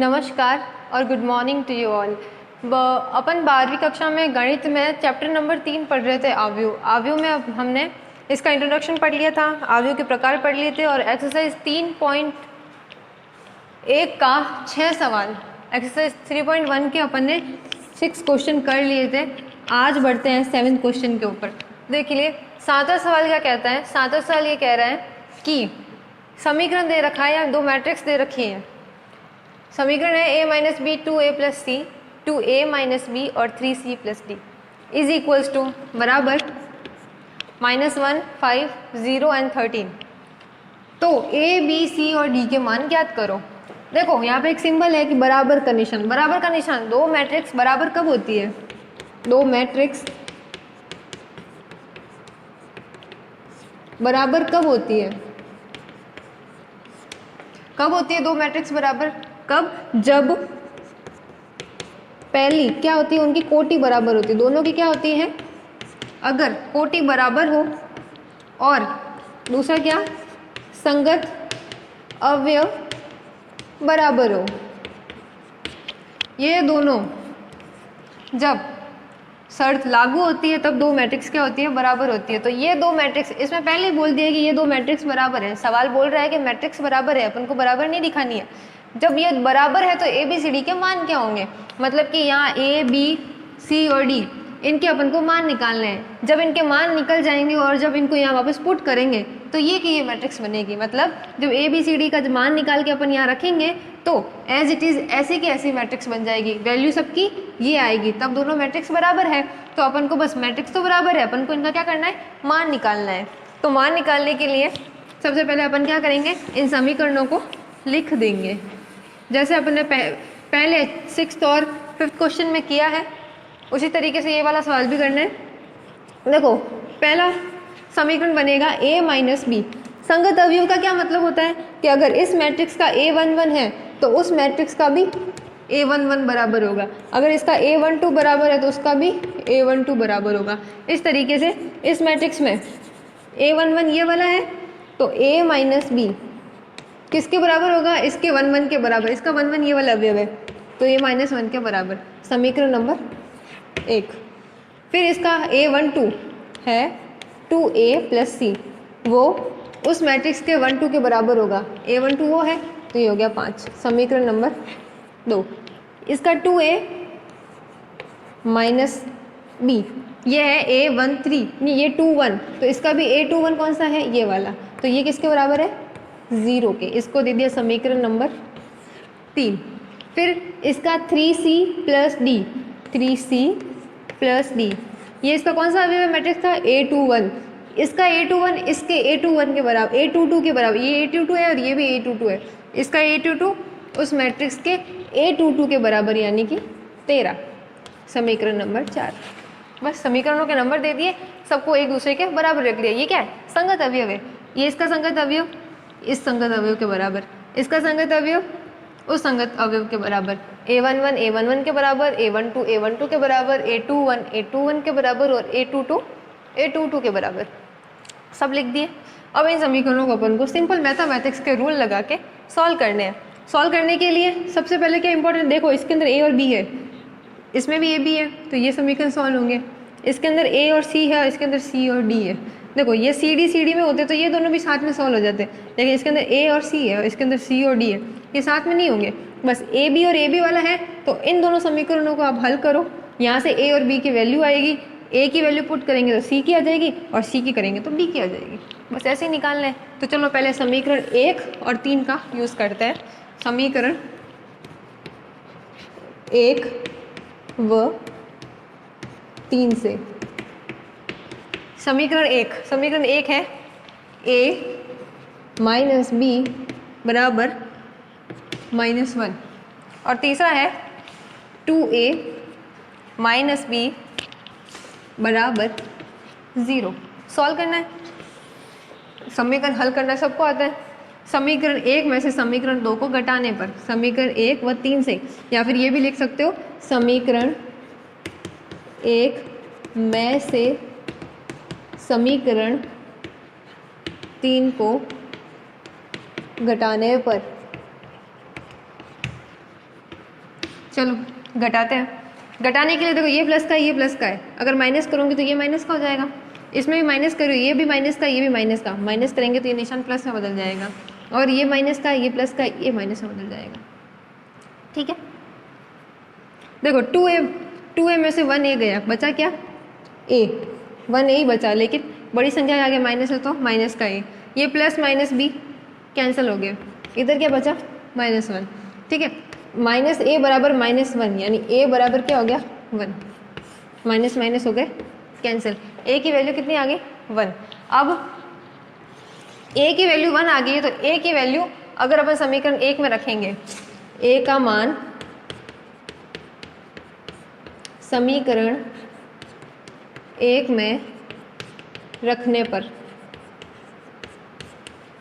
नमस्कार और good morning to you all. अपन 12वीं कक्षा में गणित में चैप्टर नंबर 3 पढ़ रहे थे आव्यूह में। अब हमने इसका इंट्रोडक्शन पढ़ लिया था, आव्यूह के प्रकार पढ़ लिए थे और एक्सरसाइज 3.1 का 6 सवाल, एक्सरसाइज 3.1 के अपन ने 6 क्वेश्चन कर लिए थे। आज बढ़ते हैं 7th क्वेश्चन के ऊपर। देखिए 7वां सवाल क्या कहता है। 7वां सवाल ये कह रहा है कि समीकरण दे रखा है या दो मैट्रिक्स दे रखी हैं। समीकरण है a minus b 2a plus c 2a minus b और 3c plus d is equals to बराबर -1, 5, 0 एंड 13। तो a, b, c और d के मान ज्ञात करो। देखो यहाँ पे एक सिंबल है कि बराबर का निशान। बराबर का निशान, दो मैट्रिक्स बराबर कब होती है? दो मैट्रिक्स बराबर कब होती है? कब होती है दो मैट्रिक्स बराबर? कब? जब पहली क्या होती है, उनकी कोटि बराबर होती है। दोनों की क्या होती है? अगर कोटि बराबर हो और दूसरा क्या, संगत अवयव बराबर हो। ये दोनों जब शर्त लागू होती है तब दो मैट्रिक्स क्या होती है? बराबर होती है। तो ये दो मैट्रिक्स, इसमें पहले ही बोल दिया कि ये दो मैट्रिक्स बराबर है। सवाल बोल रहा है कि मैट्रिक्स बराबर है, अपन को बराबर नहीं दिखानी है। जब ये बराबर है तो ए बी सी डी के मान क्या होंगे? मतलब कि यहाँ ए बी सी और डी, इनके अपन को मान निकालने हैं। जब इनके मान निकल जाएंगे और जब इनको यहाँ वापस पुट करेंगे तो ये मैट्रिक्स बनेगी। मतलब जब ए बी सी डी का मान निकाल के अपन यहाँ रखेंगे तो एज इट इज़ ऐसी की ऐसी मैट्रिक्स बन जाएगी। वैल्यू सबकी ये आएगी, तब दोनों मैट्रिक्स बराबर है। तो अपन को बस मैट्रिक्स तो बराबर है, अपन को इनका क्या करना है? मान निकालना है। तो मान निकालने के लिए सबसे पहले अपन क्या करेंगे? इन समीकरणों को लिख देंगे जैसे अपन ने पहले 6th और 5th क्वेश्चन में किया है। उसी तरीके से ये वाला सवाल भी करना है। देखो पहला समीकरण बनेगा a माइनस बी। संगत अवयव का क्या मतलब होता है कि अगर इस मैट्रिक्स का a11 है तो उस मैट्रिक्स का भी a11 बराबर होगा। अगर इसका a12 बराबर है तो उसका भी a12 बराबर होगा। इस तरीके से इस मैट्रिक्स में a11 ये वाला है तो a माइनस बी किसके बराबर होगा? इसके 1 के बराबर। इसका 1 ये वाला अवयव है तो ये -1 के बराबर। समीकरण नंबर 1। फिर इसका a12 है 2a प्लस सी, वो उस मैट्रिक्स के 1 2 के बराबर होगा। a12 वो है तो ये हो गया 5। समीकरण नंबर 2। इसका 2a माइनस बी, ये है a13, नहीं ये 21, तो इसका भी a21 कौन सा है? ये वाला। तो ये किसके बराबर है? 0 के। इसको दे दिया समीकरण नंबर 3। फिर इसका 3c plus D, 3c plus D, ये इसका कौन सा अवयव है? मैट्रिक्स था a21। इसका a21 इसके a21 के बराबर, a22 के बराबर। ये a22 है और ये भी a22 है। इसका a22 उस मैट्रिक्स के a22 के बराबर, यानी कि 13। समीकरण नंबर 4। बस समीकरणों के नंबर दे दिए, सबको एक दूसरे के बराबर रख दिया। ये क्या है? संगत अवयव है। ये इसका संगत अवयव इस संगत अवयव के बराबर, इसका संगत अवयव उस संगत अवयव के बराबर। a11 a11 के बराबर, a12 a12 के बराबर, a21 a21 के बराबर और a22 a22 के बराबर। सब लिख दिए। अब इन समीकरणों को अपन को सिंपल मैथमेटिक्स के रूल लगा के सॉल्व करने हैं। सॉल्व करने के लिए सबसे पहले क्या इंपॉर्टेंट, देखो इसके अंदर a और b है, इसमें भी a b है, तो ये समीकरण सॉल्व होंगे। इसके अंदर a और c है, इसके अंदर c और d है। देखो ये सी डी में होते तो ये दोनों भी साथ में सॉल्व हो जाते, लेकिन इसके अंदर a और c है और इसके अंदर c और d है, ये साथ में नहीं होंगे। बस a b और a b वाला है तो इन दोनों समीकरणों को आप हल करो। यहाँ से a और b की वैल्यू आएगी, a की वैल्यू पुट करेंगे तो c की आ जाएगी और c की करेंगे तो b की आ जाएगी। बस ऐसे ही निकालना है। तो चलो पहले समीकरण 1 और 3 का यूज़ करते हैं। समीकरण 1 व 3 से। समीकरण 1 है a माइनस बी बराबर -1 और तीसरा है 2a माइनस बी बराबर 0। सॉल्व करना है, समीकरण हल करना सबको आता है। समीकरण 1 में से समीकरण 2 को घटाने पर, समीकरण 1 व 3 से, या फिर ये भी लिख सकते हो समीकरण 1 में से समीकरण 3 को घटाने पर चलो घटाते हैं। घटाने के लिए देखो ये प्लस का है, ये प्लस का है, अगर माइनस करूँगी तो ये माइनस का हो जाएगा, इसमें भी माइनस करो, ये भी माइनस का, ये भी माइनस का, माइनस करेंगे तो ये निशान प्लस में बदल जाएगा, और ये माइनस का, ये प्लस का, ये माइनस में बदल जाएगा। ठीक है, देखो 2a में से 1a गया, बचा क्या a, 1a ही बचा, लेकिन बड़ी संख्या के आगे माइनस है तो माइनस का a, ये प्लस माइनस b कैंसिल हो गया, इधर क्या बचा -1। ठीक है, माइनस a बराबर -1, यानी a बराबर क्या हो गया 1, माइनस माइनस हो गए कैंसिल, a की वैल्यू कितनी आ गई 1। अब a की वैल्यू 1 आ गई है, तो a की वैल्यू अगर अपन समीकरण 1 में रखेंगे, a का मान समीकरण 1 में रखने पर,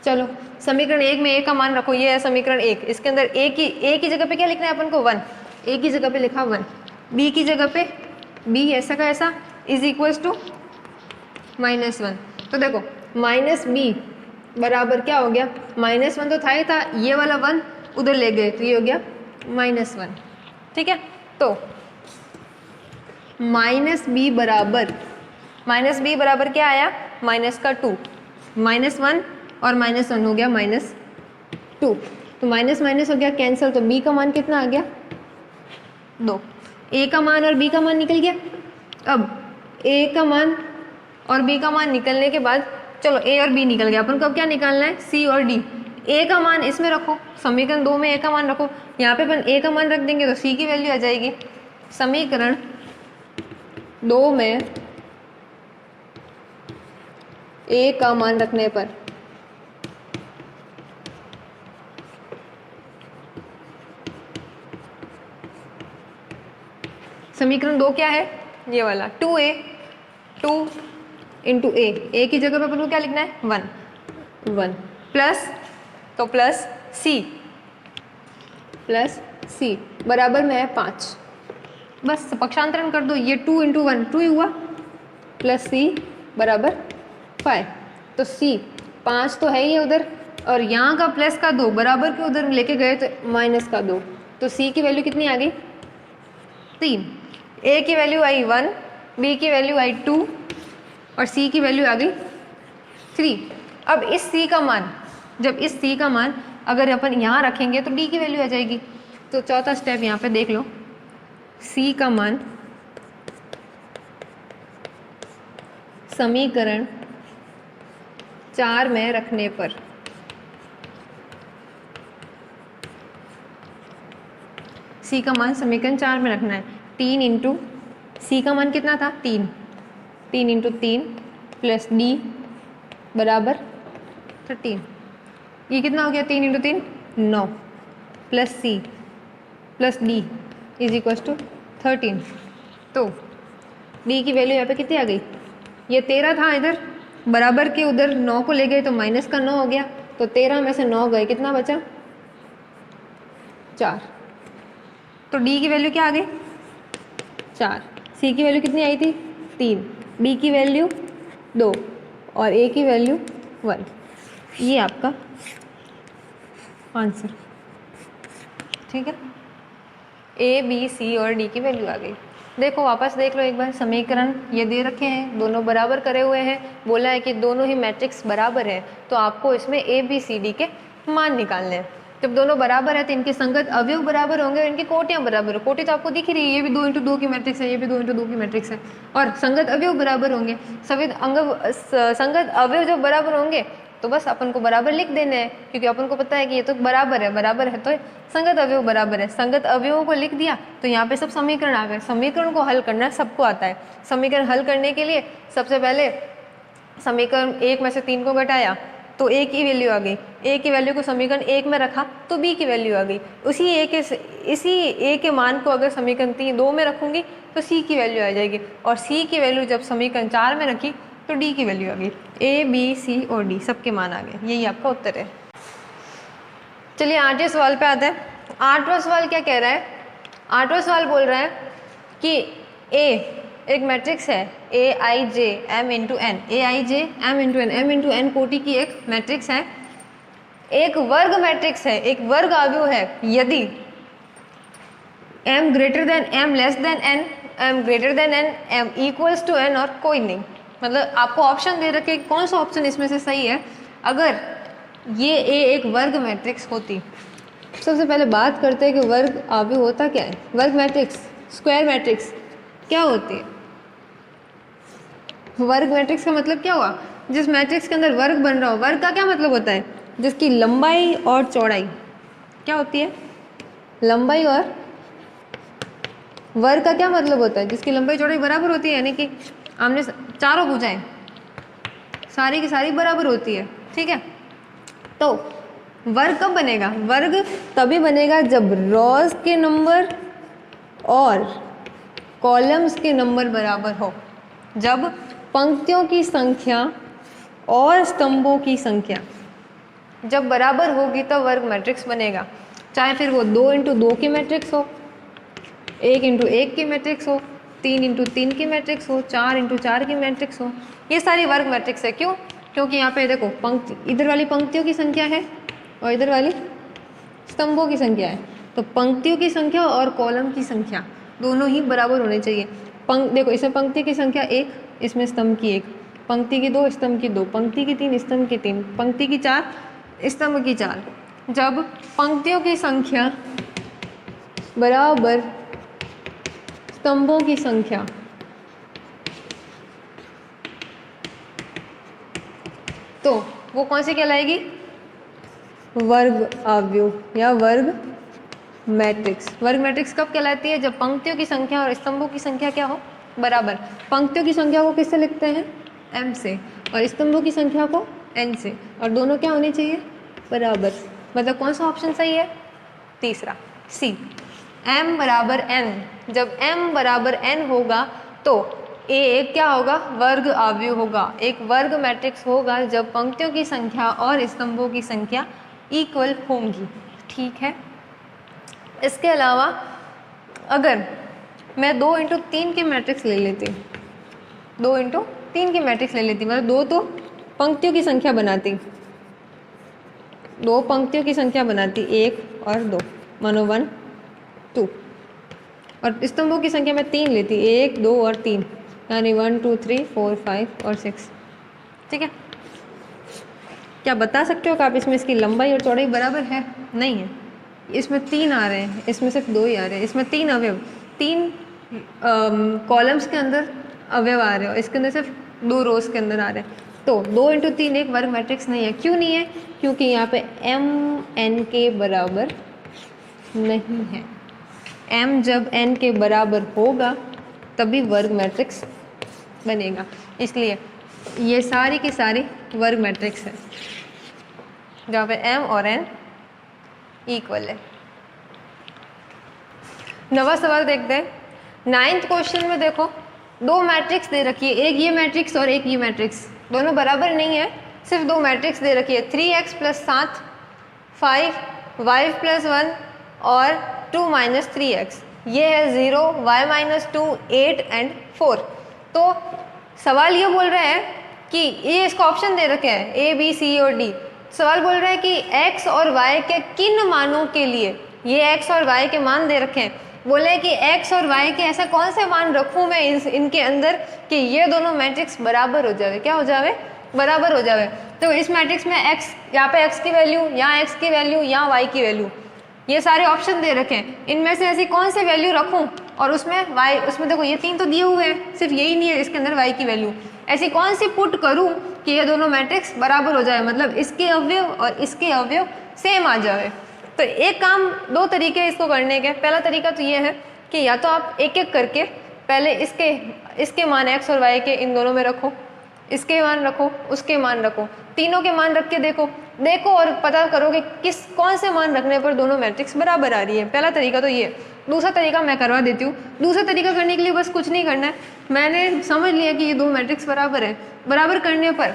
चलो समीकरण 1 में a का मान रखो, ये है समीकरण 1, इसके अंदर a की जगह पे क्या लिखना है अपन को 1, a की जगह पे लिखा 1, b की जगह पे b ऐसा का ऐसा इज इक्वल्स टू -1। तो देखो माइनस b बराबर क्या हो गया, -1 तो था ही था, ये वाला 1 उधर ले गए तो ये हो गया -1। ठीक है, तो -b बराबर क्या आया, -2, -1 और -1 हो गया -2, तो माइनस माइनस हो गया कैंसिल, तो b का मान कितना आ गया 2, a का मान और b का मान निकल गया। अब a का मान और b का मान निकलने के बाद चलो a और b निकल गया, अपन को अब क्या निकालना है c और d। a का मान इसमें रखो, समीकरण 2 में a का मान रखो, यहाँ पे अपन a का मान रख देंगे तो c की वैल्यू आ जाएगी। समीकरण 2 में a का मान रखने पर समीकरण 2 क्या है, ये वाला 2a, 2 इंटू a की जगह पे अपन को क्या लिखना है 1 प्लस, तो प्लस c बराबर में है 5, बस पक्षांतरण कर दो, ये 2 इंटू 1 2 ही हुआ, प्लस c बराबर 5, तो c 5 तो है ही है उधर, और यहाँ का प्लस का 2 बराबर के उधर लेके गए तो माइनस का 2, तो c की वैल्यू कितनी आ गई 3, a की वैल्यू आई 1, b की वैल्यू आई 2 और c की वैल्यू आ गई 3। अब इस c का मान, जब इस c का मान अगर अपन यहाँ रखेंगे तो d की वैल्यू आ जाएगी। तो चौथा स्टेप यहाँ पे देख लो, c का मान समीकरण 4 में रखने पर c का मान समीकरण 4 में रखना है, 3 इंटू c का मान कितना था 3 इंटू 3 प्लस d बराबर 13, ये कितना हो गया 3 into 3 9 plus c plus d is equal to 13। तो d की वैल्यू यहाँ पे कितनी आ गई, ये 13 था इधर, बराबर के उधर 9 को ले गए तो माइनस का 9 हो गया, तो 13 में से 9 गए, कितना बचा 4, तो d की वैल्यू क्या आ गई 4, c की वैल्यू कितनी आई थी 3, b की वैल्यू 2 और a की वैल्यू 1, ये आपका आंसर। ठीक है, a b c और d की वैल्यू आ गई। देखो वापस देख लो एक बार, समीकरण ये दे रखे हैं, दोनों बराबर करे हुए हैं, बोला है कि दोनों ही मैट्रिक्स बराबर है, तो आपको इसमें a b c d के मान निकालने हैं। जब दोनों बराबर है तो इनके संगत अवयव बराबर होंगे और इनकी कोटियां बराबर हो, कोटि तो आपको दिख रही है, ये भी 2 इंटू 2 की मैट्रिक्स है, ये भी 2 इंटू 2 की मैट्रिक्स है, और संगत अवयव बराबर होंगे। संगत अवयव जब बराबर होंगे तो बस अपन को बराबर लिख देने हैं, क्योंकि अपन को पता है कि ये तो बराबर है तो संगत अवयव बराबर है, संगत अवयवों को लिख दिया तो यहाँ पे सब समीकरण आ गए। समीकरण को हल करना सबको आता है। समीकरण हल करने के लिए सबसे पहले समीकरण 1 में से 3 को घटाया तो a की वैल्यू आ गई, a की वैल्यू को समीकरण 1 में रखा तो b की वैल्यू आ गई, इसी a के मान को अगर समीकरण 2 में रखूंगी तो c की वैल्यू आ जाएगी, और c की वैल्यू जब समीकरण 4 में रखी तो d की वैल्यू आ गई। a b c और d सबके मान आ गए, यही आपका उत्तर है। चलिए 8वें सवाल पे आते हैं। 8वां सवाल क्या कह रहा है, 8वां सवाल बोल रहा है कि a एक मैट्रिक्स है aij m into n, aij m into n, m into n कोटि की एक मैट्रिक्स है, एक वर्ग मैट्रिक्स है, एक वर्ग अवयव है। यदि m greater than m less than n, m greater than n, m equals to n और कोई नहीं। मतलब आपको ऑप्शन दे रखे कौन सा ऑप्शन इसमें से सही है। अगर ये A एक वर्ग मैट्रिक्स होती, सबसे पहले बात करते हैं कि वर्ग आव्यूह होता क्या है। वर्ग मैट्रिक्स, स्क्वायर मैट्रिक्स क्या होती है। वर्ग मैट्रिक्स का मतलब क्या हुआ, जिस मैट्रिक्स के अंदर वर्ग बन रहा हो। वर्ग का क्या मतलब होता है, जिसकी लंबाई और चौड़ाई क्या होती है, लंबाई और, वर्ग का क्या मतलब होता है, जिसकी लंबाई चौड़ाई बराबर होती है, यानी कि हमने चारों भुजाएं सारी की सारी बराबर होती है, ठीक है। तो वर्ग कब बनेगा, वर्ग तभी बनेगा जब रॉज के नंबर और कॉलम्स के नंबर बराबर हो। जब पंक्तियों की संख्या और स्तंभों की संख्या जब बराबर होगी तब वर्ग मैट्रिक्स बनेगा। चाहे फिर वो 2 इंटू 2 की मैट्रिक्स हो, 1 इंटू 1 की मैट्रिक्स हो, 3 इंटू 3 की मैट्रिक्स हो, 4 इंटू 4 की मैट्रिक्स हो, ये सारी वर्ग मैट्रिक्स है। क्यों, क्योंकि यहाँ पे देखो पंक्ति, इधर वाली पंक्तियों की संख्या है और इधर वाली स्तंभों की संख्या है। तो पंक्तियों की संख्या और कॉलम की संख्या दोनों ही बराबर होने चाहिए। देखो इसमें पंक्ति की संख्या 1, इसमें स्तंभ की 1, पंक्ति की 2, स्तंभ की 2, पंक्ति की 3, स्तंभ की 3, पंक्ति की 4, स्तंभ की 4। जब पंक्तियों की संख्या बराबर स्तंभों की संख्या, तो वो कौन सी कहलाएगी, वर्ग आव्यूह या वर्ग मैट्रिक्स। वर्ग मैट्रिक्स कब कहलाती है, जब पंक्तियों की संख्या और स्तंभों की संख्या क्या हो, बराबर। पंक्तियों की संख्या को किससे लिखते हैं, m से, और स्तंभों की संख्या को n से, और दोनों क्या होनी चाहिए, बराबर। मतलब कौन सा ऑप्शन सही है, तीसरा सी, m बराबर n। जब m बराबर n होगा तो A एक क्या होगा, वर्ग आव्यूह होगा, एक वर्ग मैट्रिक्स होगा जब पंक्तियों की संख्या और स्तंभों की संख्या इक्वल होंगी, ठीक है। इसके अलावा अगर मैं 2 इंटू 3 की मैट्रिक्स ले लेती, 2 इंटू 3 की मैट्रिक्स ले लेती, मतलब 2 तो पंक्तियों की संख्या बनाती, 2 पंक्तियों की संख्या बनाती, 1 और 2, मानो 1 2, और स्तंभों की संख्या मैं 3 लेती, 1 2 और 3, यानी 1 2 3 4 5 और 6, ठीक है। क्या बता सकते हो कि आप इसमें इसकी लंबाई और चौड़ाई बराबर है, नहीं है। इसमें 3 आ रहे हैं, इसमें सिर्फ 2 ही आ रहे हैं। इसमें 3 अवयव, 3 कॉलम्स के अंदर अवयव आ रहे हो, इसके अंदर सिर्फ 2 रोज के अंदर आ रहे हैं। तो 2 इंटू 3 एक वर्ग मैट्रिक्स नहीं है। क्यों नहीं है, क्योंकि यहाँ पे m n के बराबर नहीं है। m जब n के बराबर होगा तभी वर्ग मैट्रिक्स बनेगा, इसलिए ये सारी की सारी वर्ग मैट्रिक्स है जहाँ पे m और n इक्वल है। नवा सवाल देखते हैं। 9th क्वेश्चन में देखो 2 मैट्रिक्स दे रखी है, एक ये मैट्रिक्स और एक ये मैट्रिक्स, दोनों बराबर नहीं है, सिर्फ 2 मैट्रिक्स दे रखी है, 3x + 7 5 y + 1 और 2 - 3x। ये है 0 y - 2 8 एंड 4। तो सवाल ये बोल रहा है कि ये इसका ऑप्शन दे रखे हैं A B C और D। सवाल बोल रहा है कि x और y के किन मानों के लिए, ये x और y के मान दे रखे हैं, बोले कि x और y के ऐसे कौन से मान रखूं मैं इनके अंदर कि ये दोनों मैट्रिक्स बराबर हो जावे, क्या हो जावे, बराबर हो जावे। तो इस मैट्रिक्स में x, यहाँ पे x की वैल्यू, यहाँ x की वैल्यू, यहाँ y की वैल्यू, ये सारे ऑप्शन दे रखे हैं, इनमें से ऐसी कौन सी वैल्यू रखूं, और उसमें y, उसमें देखो ये 3 तो दिए हुए हैं, सिर्फ यही नहीं है इसके अंदर y की वैल्यू, ऐसी कौन सी पुट करूं कि ये दोनों मैट्रिक्स बराबर हो जाए, मतलब इसके अवयव और इसके अवयव सेम आ जाए। तो एक काम, 2 तरीके इसको करने के। पहला तरीका तो ये है कि या तो आप एक एक करके पहले इसके मान x और y के इन दोनों में रखो, इसके मान रखो, उसके मान रखो, तीनों के मान रख के देखो और पता करो कि कौन से मान रखने पर दोनों मैट्रिक्स बराबर आ रही है। पहला तरीका तो ये। दूसरा तरीका मैं करवा देती हूँ। दूसरा तरीका करने के लिए बस कुछ नहीं करना है, मैंने समझ लिया कि ये 2 मैट्रिक्स बराबर है, बराबर करने पर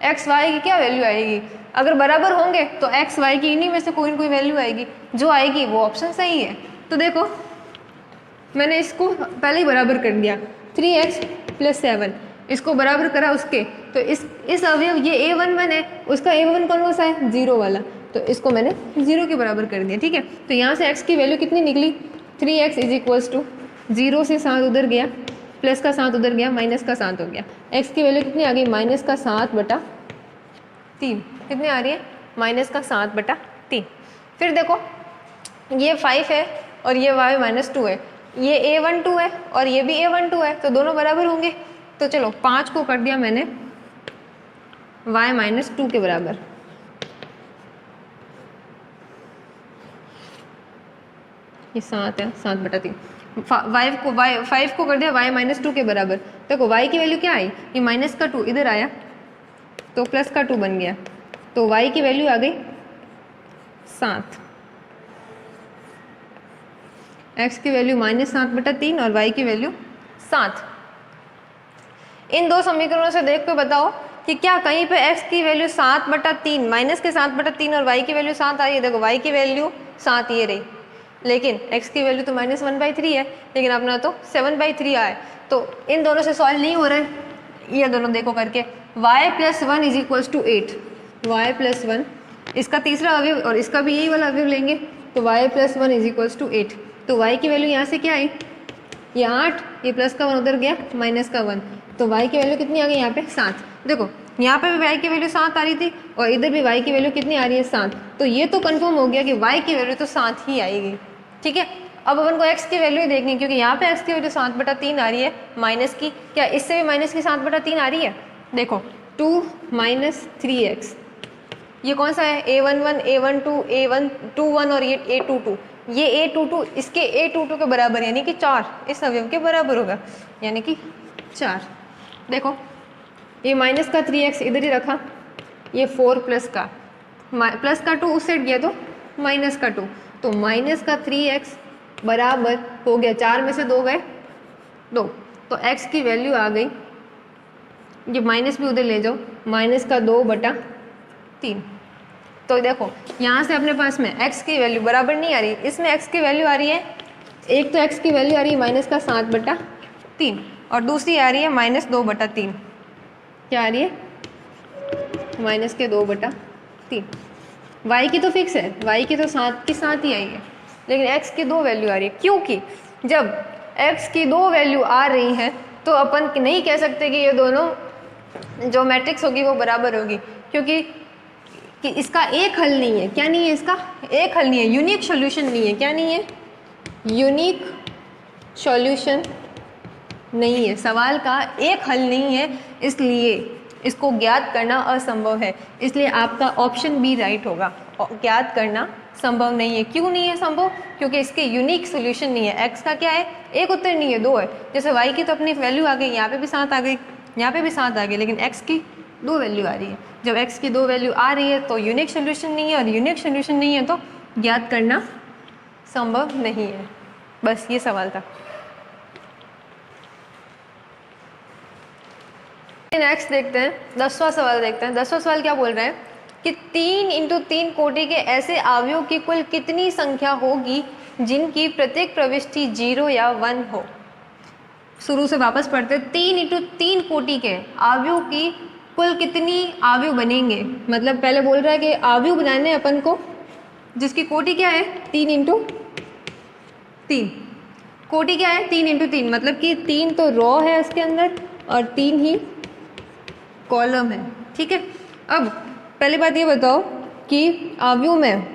x y की क्या वैल्यू आएगी, अगर बराबर होंगे तो x y की इन्हीं में से कोई न कोई वैल्यू आएगी, जो आएगी वो ऑप्शन सही है। तो देखो मैंने इसको पहले ही बराबर कर दिया, 3x + 7, इसको बराबर करा उसके, तो इस अवयव ये a11 है, उसका a11 कौन सा है, 0 वाला, तो इसको मैंने 0 के बराबर कर दिया, ठीक है। तो यहाँ से x की वैल्यू कितनी निकली, 3x इज इक्वल्स टू 0 से 7 उधर गया, प्लस का 7 उधर गया, माइनस का 7 हो गया। x की वैल्यू कितनी आ गई? माइनस का 7/3। कितनी आ रही है? माइनस का 7/3। फिर देखो ये 5 है और ये y-2 है, ये a12 है और ये भी a12 है, तो दोनों बराबर होंगे। तो चलो 5 को कर दिया मैंने y-2 के बराबर। ये 7 है, 7/3। 5 को कर दिया y-2 के बराबर। देखो y की वैल्यू क्या आई? ये माइनस का 2 इधर आया तो प्लस का 2 बन गया, तो y की वैल्यू आ गई 7। x की वैल्यू -7/3 और y की वैल्यू 7। इन दो समीकरणों से देख के बताओ कि क्या कहीं पे x की वैल्यू 7/3 माइनस के 7/3 और y की वैल्यू 7 आ रही है। देखो y की वैल्यू 7 ये रही, लेकिन x की वैल्यू तो -1/3 है, लेकिन अपना तो 7/3 आया। तो इन दोनों से सॉल्व नहीं हो रहा है, ये दोनों देखो करके। y + 1 = 8, y + 1 इसका तीसरा अवयव और इसका भी यही वाला अवयव लेंगे, तो y + 1 = 8। तो y की वैल्यू यहाँ से क्या आई? ये 8, ये प्लस का 1 उधर गया, माइनस का 1, तो y की वैल्यू कितनी आ गई यहाँ पे? 7। देखो यहाँ पे भी y की वैल्यू 7 आ रही थी और इधर भी y की वैल्यू कितनी आ रही है? 7। तो ये तो कंफर्म हो गया कि y की वैल्यू तो 7 ही आएगी। ठीक है, अब अपन को x की वैल्यू ही देखनी है, क्योंकि यहाँ पे x की वैल्यू 7/3 आ रही है माइनस की। क्या इससे भी माइनस की 7/3 आ रही है? देखो 2 - 3x, ये कौन सा है? a11, a12, a21 और ये a22। ये a22 इसके a22 के बराबर यानी कि 4 इस अवयव के बराबर होगा, यानी कि 4। देखो ये माइनस का 3x इधर ही रखा, ये 4 प्लस का 2 उस साइड गया तो माइनस का 2, तो माइनस का 3x बराबर हो गया 4 में से 2 गए 2, तो x की वैल्यू आ गई, ये माइनस भी उधर ले जाओ, माइनस का 2/3। तो देखो यहाँ से अपने पास में x की वैल्यू बराबर नहीं आ रही, इसमें x की वैल्यू आ रही है, एक तो x की वैल्यू आ रही है माइनस का 7/3 और दूसरी आ रही है -2/3। क्या आ रही है? माइनस के 2/3। y की तो फिक्स है, y की तो 7 की 7 ही आई है, लेकिन x की 2 वैल्यू आ रही है, क्योंकि जब x की 2 वैल्यू आ रही है तो अपन नहीं कह सकते कि ये दोनों जो मैट्रिक्स होगी वो बराबर होगी, क्योंकि कि इसका एक हल नहीं है। क्या नहीं है? इसका एक हल नहीं है, यूनिक सॉल्यूशन नहीं है। क्या नहीं है? यूनिक सॉल्यूशन नहीं है, सवाल का एक हल नहीं है, इसलिए इसको ज्ञात करना असंभव है। इसलिए आपका ऑप्शन बी राइट होगा, ज्ञात करना संभव नहीं है। क्यों नहीं है संभव? क्योंकि इसके यूनिक सॉल्यूशन नहीं है। x का क्या है? एक उत्तर नहीं है, 2 है। जैसे y की तो अपनी वैल्यू आ गई, यहाँ पे भी 7 आ गई, यहाँ पे भी 7 आ गई, लेकिन x की 2 वैल्यू आ रही है। जब x की 2 वैल्यू आ रही है तो यूनिक सॉल्यूशन नहीं है, और यूनिक सॉल्यूशन नहीं है तो ज्ञात करना संभव नहीं है। बस ये सवाल था। नेक्स्ट देखते हैं, 10वां सवाल देखते हैं। 10वां सवाल क्या बोल रहे हैं कि 3 × 3 कोटि के ऐसे अवयवों की कुल कितनी संख्या होगी जिनकी प्रत्येक प्रविष्टि 0 या 1 हो। शुरू से वापस पढ़ते हैं। 3 × 3 कोटि के अवयवों की कुल कितनी अवयव बनेंगे, मतलब पहले बोल रहा है कि अवयव बनाने अपन को जिसकी कोटि क्या है? 3 × 3। कोटि क्या है? 3 × 3, मतलब कि 3 तो रो है इसके अंदर और 3 ही कॉलम है। ठीक है, अब पहली बात ये बताओ कि अवयव में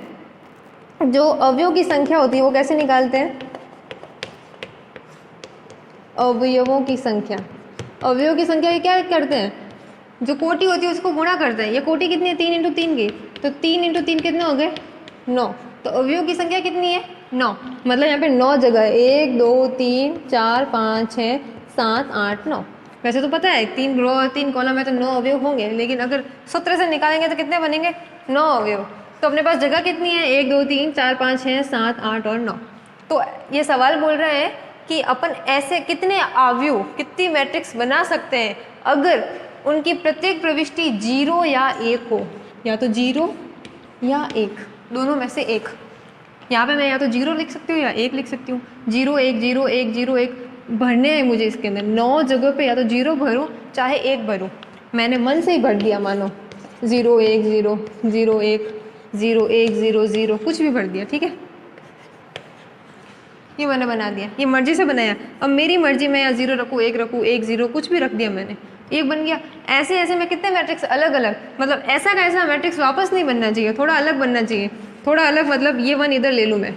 जो अवयव की संख्या होती है वो कैसे निकालते हैं? अवयवों की संख्या, अवयवों की संख्या ये क्या करते हैं? जो कोटि होती है उसको गुणा करते हैं। ये कोटि कितनी है? 3 × 3 की, तो 3 × 3 कितने हो गए? 9। तो अवयव की संख्या कितनी है? 9। मतलब यहाँ पे 9 जगह है, 1 2 3 4 5 6 7 8 9। वैसे तो पता है 3 रो और 3 कॉलम है तो 9 अवयव होंगे, लेकिन अगर सूत्र से निकालेंगे तो कितने बनेंगे? 9 अवयव। तो अपने पास जगह कितनी है? 1 2 3 4 5 6 7 8 और 9। तो ये सवाल बोल रहे हैं कि अपन ऐसे कितने अवयव, कितनी मैट्रिक्स बना सकते हैं अगर उनकी प्रत्येक प्रविष्टि 0 या 1 हो, या तो 0 या 1, दोनों में से एक। यहाँ पे मैं या तो 0 लिख सकती हूँ या 1 लिख सकती हूँ। 0 1 0 1 0 1 भरने हैं मुझे इसके अंदर 9 जगह पे, या तो 0 भरूँ चाहे 1 भरूँ। मैंने मन से ही भर दिया, मानो 0 1 0 0 1 0 1 0 0 कुछ भी भर दिया। ठीक है, ये मैंने बना दिया, ये मर्जी से बनाया। अब मेरी मर्जी मैं या 0 रखूँ, 1 रखूँ, 1 0 कुछ भी रख दिया मैंने, 1 बन गया। ऐसे ऐसे मैं कितने मैट्रिक्स अलग अलग, मतलब ऐसा का ऐसा मैट्रिक्स वापस नहीं बनना चाहिए, थोड़ा अलग बनना चाहिए। थोड़ा अलग मतलब ये 1 इधर ले लूँ मैं,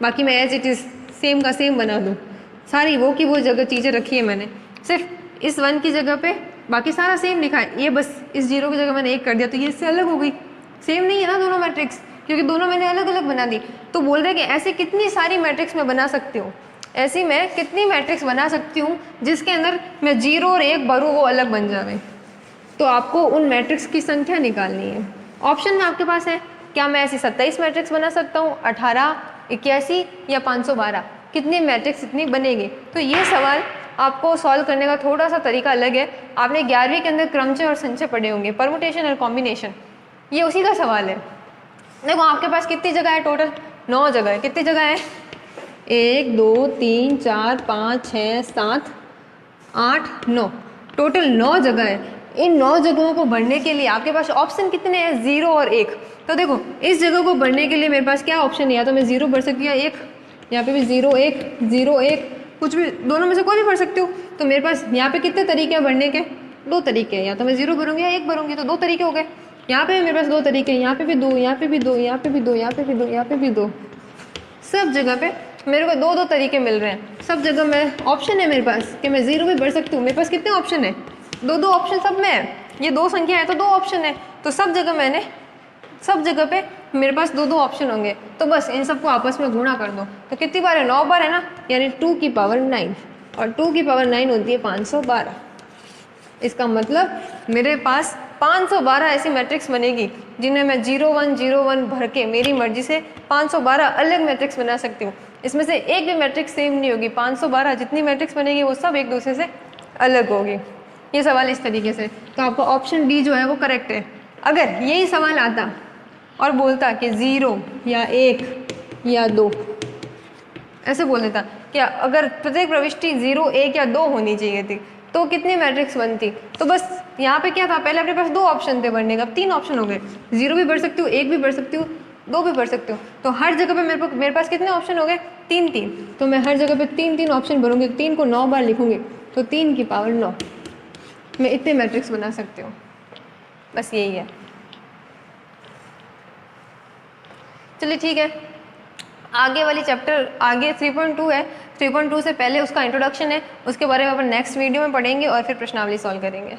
बाकी मैं एज इट इज़ सेम का सेम बना दूँ। सारी वो की वो जगह चीज़ें रखी है मैंने, सिर्फ इस 1 की जगह पे बाकी सारा सेम लिखा है। ये बस इस 0 की जगह मैंने 1 कर दिया, तो ये इससे अलग हो गई। सेम नहीं है ना दोनों मैट्रिक्स, क्योंकि दोनों मैंने अलग अलग बना दी। तो बोल रहे कि ऐसी कितनी सारी मैट्रिक्स मैं बना सकती हूँ, ऐसी मैं कितनी मैट्रिक्स बना सकती हूँ जिसके अंदर मैं 0 और 1 भरूँ वो अलग बन जावे। तो आपको उन मैट्रिक्स की संख्या निकालनी है। ऑप्शन में आपके पास है, क्या मैं ऐसी 27 मैट्रिक्स बना सकता हूँ, 18, 81 या 512, कितनी मैट्रिक्स इतनी बनेगी। तो ये सवाल आपको सॉल्व करने का थोड़ा सा तरीका अलग है। आपने 11वीं के अंदर क्रमचय और संचय पढ़े होंगे, परमुटेशन और कॉम्बिनेशन, ये उसी का सवाल है। देखो आपके पास कितनी जगह है, टोटल 9 जगह है। कितनी जगह है, 1 2 3 4 5 6 7 8 9, टोटल 9 जगह है। इन 9 जगहों को भरने के लिए आपके पास ऑप्शन कितने हैं, 0 और 1। तो देखो इस जगह को भरने के लिए मेरे पास क्या ऑप्शन है, या तो मैं 0 भर सकती हूँ या 1, यहाँ पे भी 0 1 0 1, कुछ भी दोनों में से कोई भी भर सकती हूँ। तो मेरे पास यहाँ पे कितने तरीके हैं भरने के, 2 तरीके हैं, या तो मैं 0 भरूंगी या 1 भरूंगी, तो 2 तरीके हो गए। यहाँ पे मेरे पास 2 तरीके हैं, यहाँ पे भी 2, यहाँ पे भी 2, यहाँ पे भी 2, यहाँ पे भी 2, यहाँ पे भी 2, सब जगह पे मेरे को 2 तरीके मिल रहे हैं। सब जगह मैं ऑप्शन है मेरे पास कि मैं 0 भी भर सकती हूँ। मेरे पास कितने ऑप्शन है, 2 ऑप्शन सब में है। ये 2 संख्या है तो 2 ऑप्शन है, तो सब जगह मैंने सब जगह पे मेरे पास 2 ऑप्शन होंगे। तो बस इन सबको आपस में गुणा कर दो, तो कितनी बार है, 9 बार है ना, यानी 2 की पावर 9, और 2 की पावर 9 होती है 512। इसका मतलब मेरे पास 512 ऐसी मैट्रिक्स बनेगी जिन्हें मैं 0 1 0 1 भर के मेरी मर्जी से 512 अलग मैट्रिक्स बना सकती हूँ। इसमें से एक भी मैट्रिक्स सेम नहीं होगी, 512 जितनी मैट्रिक्स बनेगी वो सब एक दूसरे से अलग होगी। ये सवाल इस तरीके से, तो आपका ऑप्शन डी जो है वो करेक्ट है। अगर यही सवाल आता और बोलता कि 0 या 1 या 2, ऐसे बोल देता कि अगर प्रत्येक प्रविष्टि 0 1 या 2 होनी चाहिए थी तो कितनी मैट्रिक्स बनती, तो बस यहाँ पे क्या था, पहले अपने पास 2 ऑप्शन थे भरने का, अब 3 ऑप्शन हो गए। 0 भी भर सकती हूँ, 1 भी भर सकती हूँ, 2 भी भर सकती हूँ। तो हर जगह पे मेरे पास कितने ऑप्शन हो गए, 3 3। तो मैं हर जगह पे 3 3 ऑप्शन भरूंगी, 3 को 9 बार लिखूंगी, तो 3 की पावर 9 मैं इतने मैट्रिक्स बना सकती हूँ। बस यही है। चलिए ठीक है, आगे वाली चैप्टर आगे 3.2 है। 3.2 से पहले उसका इंट्रोडक्शन है, उसके बारे में अपन नेक्स्ट वीडियो में पढ़ेंगे और फिर प्रश्नावली सॉल्व करेंगे।